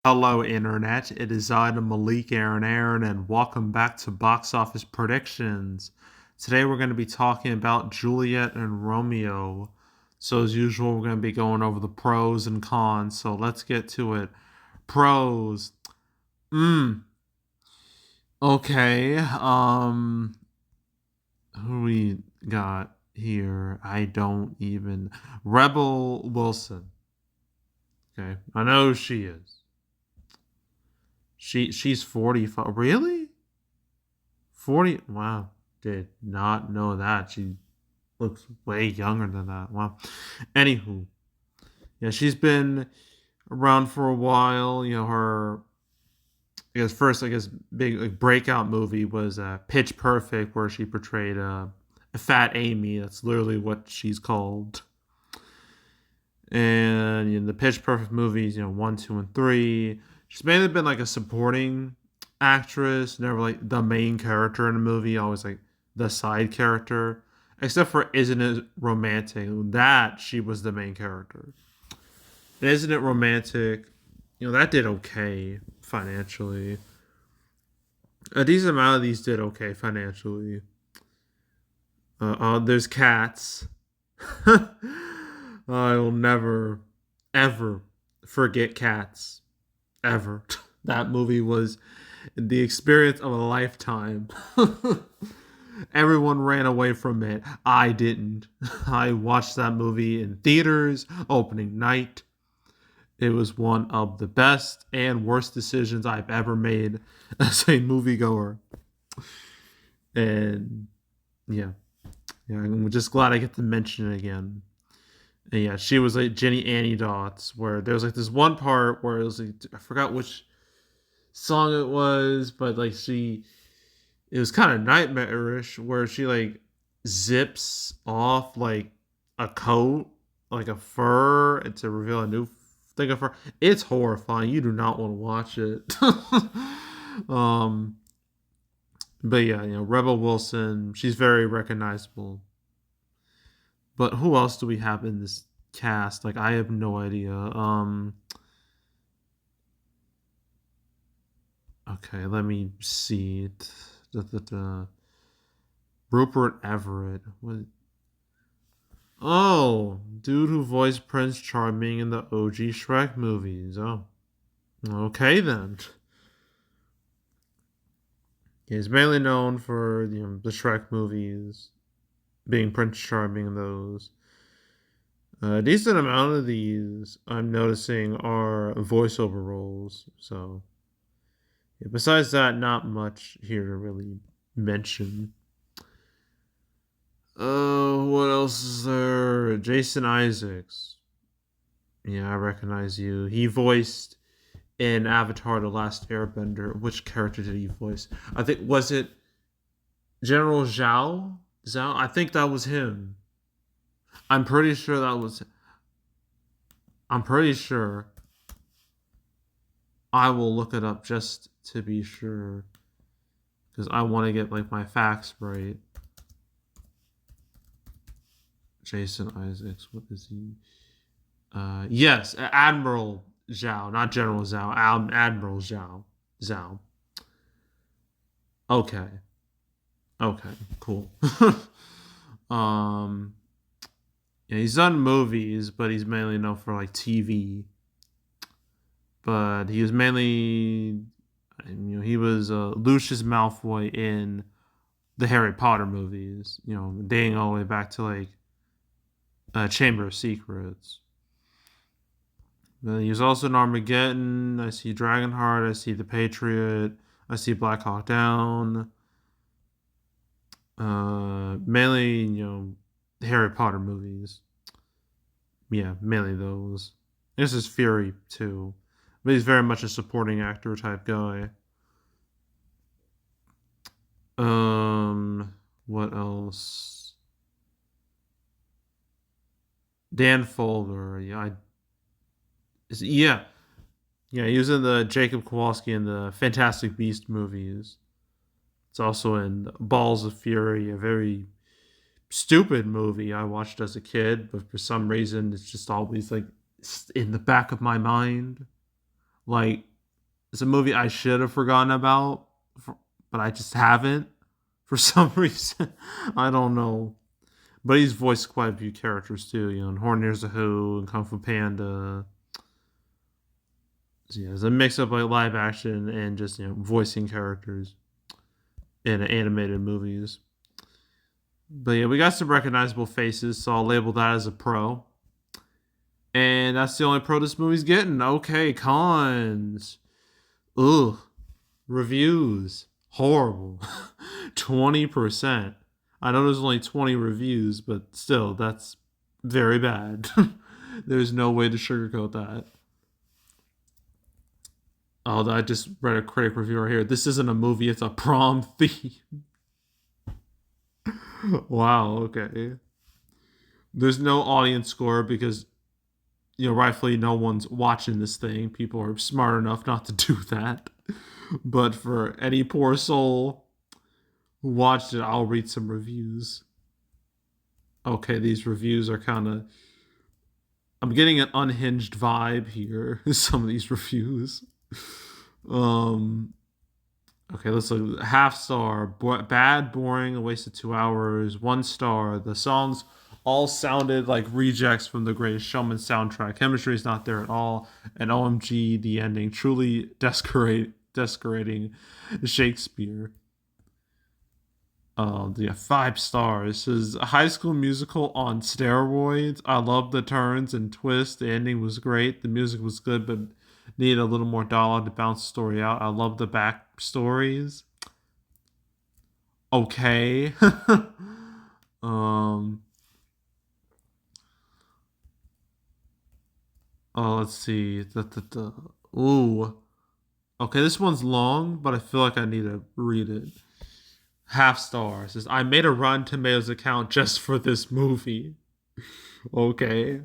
Hello, Internet. It is I, the Malik Aaron, and welcome back to Box Office Predictions. Today, we're going to be talking about Juliet and Romeo. So, as usual, we're going to be going over the pros and cons. So, let's get to it. Pros. Mm. Okay. Who we got here? I don't even. Rebel Wilson. Okay. I know who she is. She's 45. Really? 40. Wow. Did not know that. She looks way younger than that. Wow. Anywho, yeah, she's been around for a while. Her, I guess, big like breakout movie was Pitch Perfect, where she portrayed a fat Amy. That's literally what she's called. And the Pitch Perfect movies, one, two, and three. She's mainly been like a supporting actress, never like the main character in a movie, always like the side character. Except for Isn't It Romantic? That she was the main character. And Isn't It Romantic? That did okay financially. A decent amount of these did okay financially. There's Cats. I will never, ever forget Cats. Ever. That movie was the experience of a lifetime. Everyone ran away from it. I didn't. I watched that movie in theaters, opening night. It was one of the best and worst decisions I've ever made as a moviegoer. And yeah, I'm just glad I get to mention it again. And yeah, she was like Jenny Annie Dots, where there was like this one part where it was like, I forgot which song it was, but like it was kind of nightmarish where she like zips off like a coat, like a fur, and to reveal a new thing of fur. It's horrifying. You do not want to watch it. um, but yeah, Rebel Wilson, she's very recognizable. But who else do we have in this cast? Like I have no idea. Okay, let me see. Rupert Everett. What? Oh, dude who voiced Prince Charming in the OG Shrek movies. Oh, okay then. He's mainly known for the Shrek movies, being Prince Charming in those. A decent amount of these I'm noticing are voiceover roles. So, yeah, besides that, not much here to really mention. What else is there? Jason Isaacs. Yeah, I recognize you. He voiced in Avatar: The Last Airbender. Which character did he voice? I think was it General Zhao? Zhao? I think that was him. I'm pretty sure that was. I'm pretty sure. I will look it up just to be sure, because I want to get like my facts right. Jason Isaacs. What is he? Yes, Admiral Zhao, not General Zhao. Admiral Zhao. Zhao. Okay. Okay. Cool. um. Yeah, he's done movies, but he's mainly known for like TV. But he was mainly, he was Lucius Malfoy in the Harry Potter movies. Dating all the way back to like Chamber of Secrets. He was also in Armageddon. I see Dragonheart. I see The Patriot. I see Black Hawk Down. Mainly, the Harry Potter movies. Yeah, mainly those. This is Fury too, but he's very much a supporting actor type guy. What else? Dan Folger. Yeah, yeah. He was in the Jacob Kowalski and the Fantastic Beast movies. It's also in Balls of Fury, a very stupid movie I watched as a kid, but for some reason it's just always like in the back of my mind. Like It's a movie I should have forgotten about, but I just haven't for some reason. I don't know. But he's voiced quite a few characters too, in Horn Hears a Who and Kung Fu Panda. So, it's a mix of like live action and just voicing characters in animated movies. But yeah, we got some recognizable faces, so I'll label that as a pro. And that's the only pro this movie's getting. Okay, cons. Ugh. Reviews. Horrible. 20%. I know there's only 20 reviews, but still, that's very bad. There's no way to sugarcoat that. Oh, I just read a critic review right here. This isn't a movie, it's a prom theme. Wow, okay. There's no audience score because, rightfully no one's watching this thing. People are smart enough not to do that. But for any poor soul who watched it, I'll read some reviews. Okay, these reviews are kind of. I'm getting an unhinged vibe here. Some of these reviews. Um. Okay, let's look. Half star. Bad, boring, a waste of 2 hours. 1 star. The songs all sounded like rejects from the Greatest Showman soundtrack. Chemistry is not there at all. And OMG, the ending. Truly desecrating Shakespeare. Yeah, 5 stars. This is a High School Musical on steroids. I love the turns and twists. The ending was great. The music was good, but needed a little more dialogue to balance the story out. I love the backstories. Okay. um. Oh, let's see. Ooh. Okay, this one's long, but I feel like I need to read it. Half star says I made a Rotten Tomatoes account just for this movie. Okay.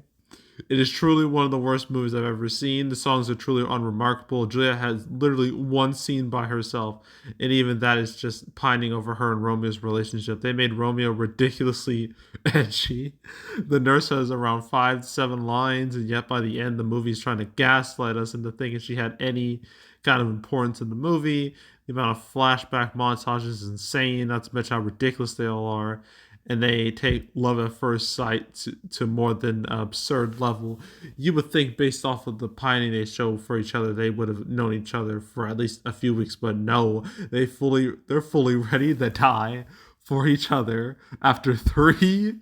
It is truly one of the worst movies I've ever seen. The songs are truly unremarkable. Juliet has literally one scene by herself, and even that is just pining over her and Romeo's relationship. They made Romeo ridiculously edgy. The nurse has around 5 to 7 lines, and yet by the end, the movie's trying to gaslight us into thinking she had any kind of importance in the movie. The amount of flashback montages is insane, not to mention how ridiculous they all are. And they take love at first sight to more than an absurd level. You would think, based off of the pining they show for each other, they would have known each other for at least a few weeks, but no, they're fully ready to die for each other after 3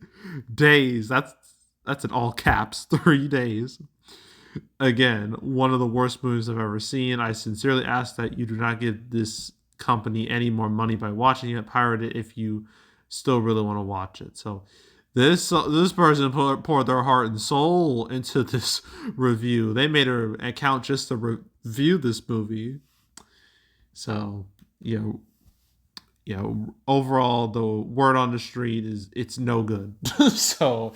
days. That's in all caps. 3 days. Again, one of the worst movies I've ever seen. I sincerely ask that you do not give this company any more money by watching it. Pirate it if you still really want to watch it. So this person poured their heart and soul into this review. They made an account just to review this movie. So overall the word on the street is it's no good. So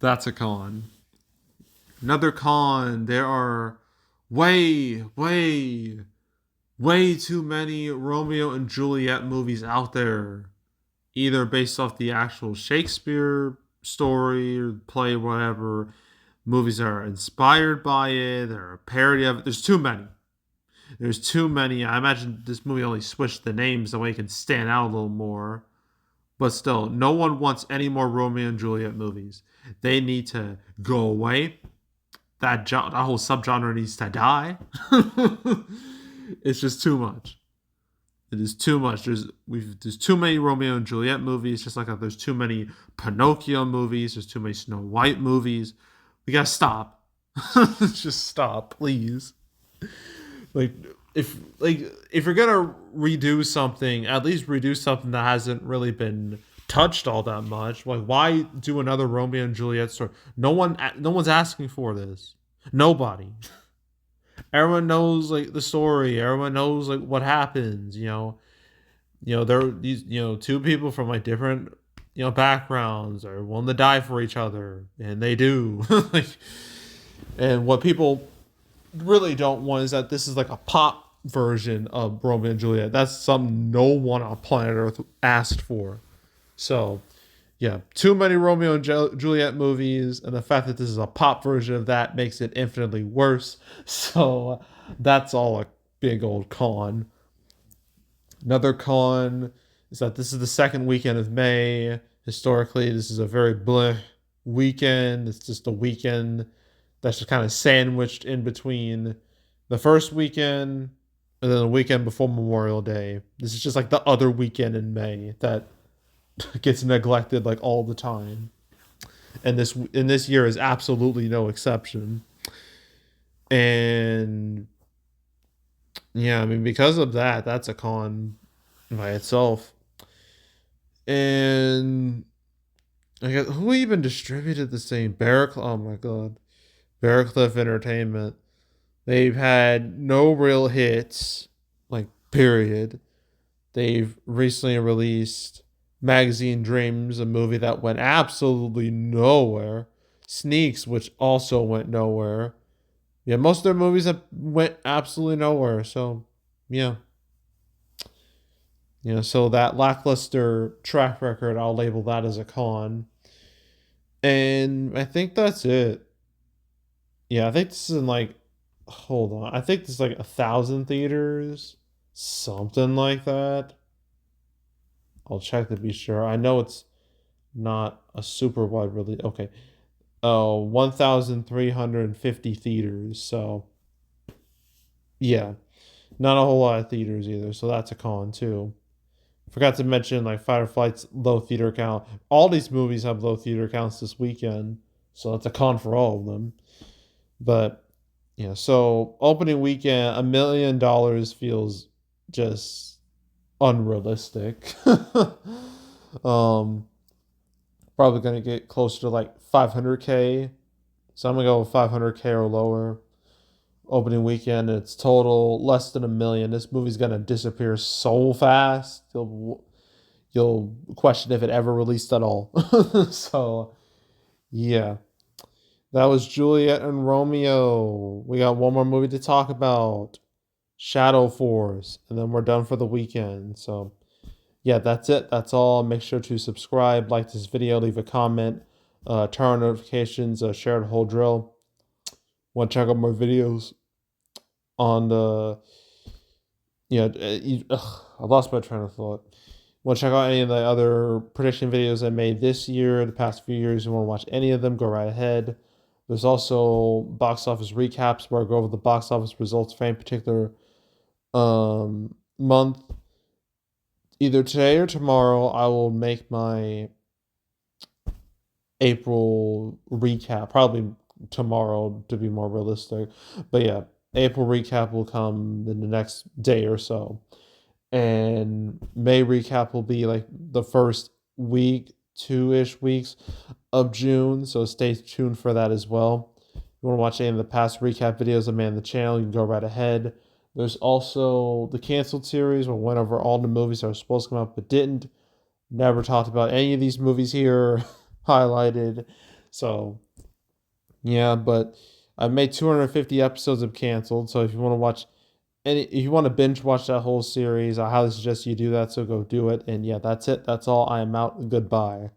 that's a con. Another con, there are way too many Romeo and Juliet movies out there, either based off the actual Shakespeare story or play, whatever. Movies that are inspired by it, they're a parody of it. There's too many. I imagine this movie only switched the names so it can stand out a little more. But still, no one wants any more Romeo and Juliet movies. They need to go away. That whole subgenre needs to die. It's just too much. It is too much. There's too many Romeo and Juliet movies, just like there's too many Pinocchio movies. There's too many Snow White movies. We gotta stop. Just stop, please. If you're gonna redo something, at least redo something that hasn't really been touched all that much. Like, why do another Romeo and Juliet story? No one's asking for this. Nobody. Everyone knows the story. Everyone knows what happens. There are these two people from different backgrounds are willing to die for each other, and they do. And what people really don't want is that this is a pop version of Romeo and Juliet. That's something no one on planet Earth asked for. So, yeah, too many Romeo and Juliet movies, and the fact that this is a pop version of that makes it infinitely worse. So, that's all a big old con. Another con is that this is the second weekend of May. Historically, this is a very bleh weekend. It's just a weekend that's just kind of sandwiched in between the first weekend and then the weekend before Memorial Day. This is just like the other weekend in May that gets neglected like all the time. And this year is absolutely no exception. And yeah, I mean because of that, that's a con by itself. And I guess who even distributed the same Barrack? Oh my god, Barracliff Entertainment. They've had no real hits, like period. They've recently released Magazine Dreams, a movie that went absolutely nowhere. Sneaks, which also went nowhere. Yeah, most of their movies have went absolutely nowhere. So, yeah. So that lackluster track record, I'll label that as a con. And I think that's it. Yeah, I think this is in like, hold on. I think this is like 1,000 theaters, something like that. I'll check to be sure. I know it's not a super wide release. Okay. Oh, 1,350 theaters. So, yeah, not a whole lot of theaters either. So that's a con too. Forgot to mention like Fight or Flight's low theater count. All these movies have low theater counts this weekend, so that's a con for all of them. But yeah, so opening weekend, $1 million feels just unrealistic. um, Probably gonna get closer to like 500K. So I'm gonna go 500K or lower. Opening weekend, it's total less than 1 million. This movie's gonna disappear so fast. You'll question if it ever released at all. So yeah, that was Juliet and Romeo. We got one more movie to talk about, Shadow Force, and then we're done for the weekend. So yeah, that's it. That's all. Make sure to subscribe, like this video, leave a comment, turn on notifications, share the whole drill. Want to check out more videos on the I lost my train of thought. Want to check out any of the other prediction videos I made this year, the past few years? You want to watch any of them? Go right ahead. There's also box office recaps where I go over the box office results for any particular month. Either today or tomorrow, I will make my April recap. Probably tomorrow to be more realistic. But yeah, April recap will come in the next day or so. And May recap will be like the first week, 2-ish weeks of June. So stay tuned for that as well. If you want to watch any of the past recap videos I made on the channel, you can go right ahead. There's also the canceled series where went over all the movies that were supposed to come out but didn't. Never talked about any of these movies here highlighted. So yeah, but I've made 250 episodes of canceled. So if you want to watch if you want to binge watch that whole series, I highly suggest you do that. So go do it. And yeah, that's it. That's all. I am out. Goodbye.